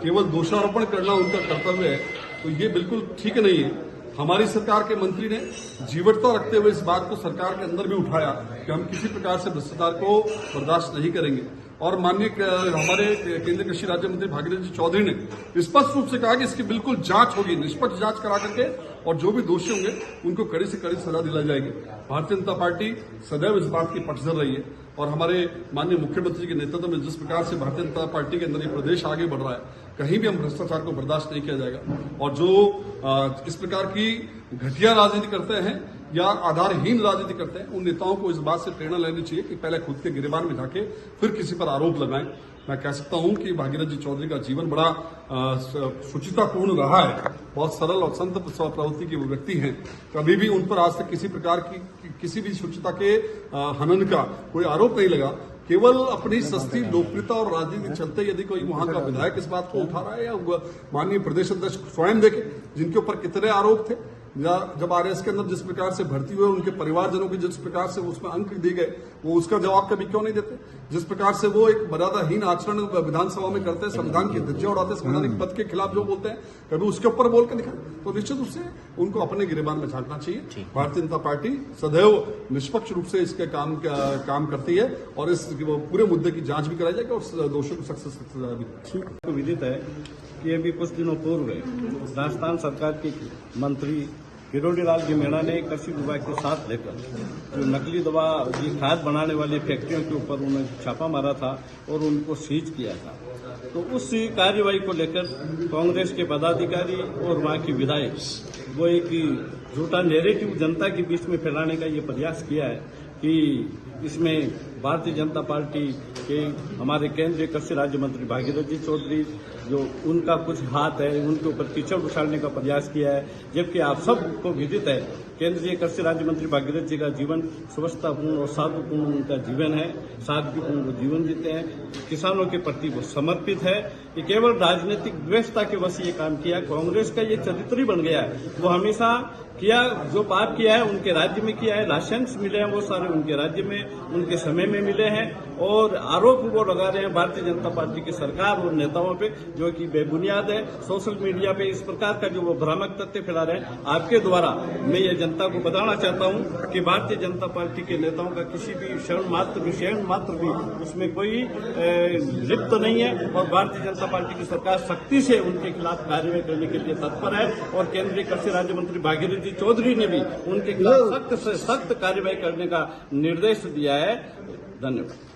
केवल दोषारोपण करना उनका कर्तव्य है, तो ये बिल्कुल ठीक नहीं है। हमारी सरकार के मंत्री ने जीवटता रखते हुए इस बात को सरकार के अंदर भी उठाया कि हम किसी प्रकार से भ्रष्टाचार को बर्दाश्त नहीं करेंगे। और माननीय हमारे केंद्रीय कृषि राज्य मंत्री भागीरथ जी चौधरी ने स्पष्ट रूप से कहा कि इसकी बिल्कुल जांच होगी, निष्पक्ष जांच करा करके, और जो भी दोषी होंगे उनको कड़ी से कड़ी सजा दिलाई जाएगी। भारतीय जनता पार्टी सदैव इस बात की पक्षधर रही है और हमारे माननीय मुख्यमंत्री जी के नेतृत्व में जिस प्रकार से भारतीय जनता पार्टी के अंदर ये प्रदेश आगे बढ़ रहा है, कहीं भी हम भ्रष्टाचार को बर्दाश्त नहीं किया जाएगा। और जो इस प्रकार की घटिया राजनीति करते हैं या आधारहीन राजनीति करते हैं, उन नेताओं को इस बात से प्रेरणा लेनी चाहिए कि पहले खुद के गिरेबान में जाके फिर किसी पर आरोप लगाएं। मैं कह सकता हूं कि भागीरथ जी चौधरी का जीवन बड़ा शुचितापूर्ण रहा है, बहुत सरल और संत प्रवृत्ति के वो व्यक्ति हैं। कभी भी उन पर आज तक किसी प्रकार की किसी भी शुचिता के हनन का कोई आरोप नहीं लगा। केवल अपनी सस्ती लोकप्रियता और राजनीति के चलते यदि कोई वहां का विधायक इस बात को उठा रहा है, या माननीय प्रदेश अध्यक्ष स्वयं देखें जिनके ऊपर कितने आरोप थे, या जब आरएस के अंदर जिस प्रकार से भर्ती हुए उनके परिवारजनों की जिस प्रकार से उसमें अंक दिए गए, वो उसका जवाब कभी क्यों नहीं देते। जिस प्रकार से वो एक मर्यादाहीन आचरण विधानसभा में करते हैं, संविधान की धज्जियां उड़ाते हैं, संवैधानिक पद के खिलाफ जो बोलते हैं, कभी उसके ऊपर बोल के दिखाएं, तो निश्चित रूप से उनको अपने गिरेबान में झांकना चाहिए। भारतीय जनता पार्टी सदैव निष्पक्ष रूप से इसके काम करती है और इस पूरे मुद्दे की जांच भी कराई जाएगी और दोषियों को सख्त सजा भी। विदित है कि अभी कुछ दिनों पूर्व राजस्थान सरकार के मंत्री किरोड़ीलाल जी मीणा ने कृषि विभाग के साथ लेकर जो नकली दवा की खाद बनाने वाली फैक्ट्रियों के ऊपर उन्होंने छापा मारा था और उनको सीज किया था। तो उस कार्रवाई को लेकर कांग्रेस के पदाधिकारी और वहां के विधायक वो एक झूठा नैरेटिव जनता के बीच में फैलाने का ये प्रयास किया है कि इसमें भारतीय जनता पार्टी के हमारे केंद्रीय कृषि राज्य मंत्री भागीरथ जी चौधरी जो उनका कुछ हाथ है, उनके ऊपर कीचड़ उछालने का प्रयास किया है। जबकि आप सबको विदित है केंद्रीय कृषि राज्य मंत्री भागीरथ जी का जीवन स्वच्छतापूर्ण और साधुपूर्ण उनका जीवन है, सादगीपूर्ण वो जीवन जीते हैं, किसानों के प्रति वो समर्पित है। ये केवल राजनीतिक व्यवस्था के वश ये काम किया, कांग्रेस का ये चरित्र ही बन गया है। वो हमेशा किया जो पाप किया है उनके राज्य में किया है, लाइसेंस मिले हैं वो सारे उनके राज्य में उनके समय में मिले हैं, और आरोप वो लगा रहे हैं भारतीय जनता पार्टी की सरकार और नेताओं पे जो कि बेबुनियाद है। सोशल मीडिया पे इस प्रकार का जो वो भ्रामक तथ्य फैला रहे हैं, आपके द्वारा मैं ये जनता को बताना चाहता हूं कि भारतीय जनता पार्टी के नेताओं का किसी भी क्षण मात्र भी उसमें कोई लिप्त नहीं है और भारतीय जनता पार्टी की सरकार सख्ती से उनके खिलाफ कार्रवाई करने के लिए तत्पर है। और केंद्रीय कृषि राज्य मंत्री भागीरथ जी चौधरी ने भी उनके खिलाफ सख्त से सख्त कार्रवाई करने का निर्देश दिया है। धन्यवाद।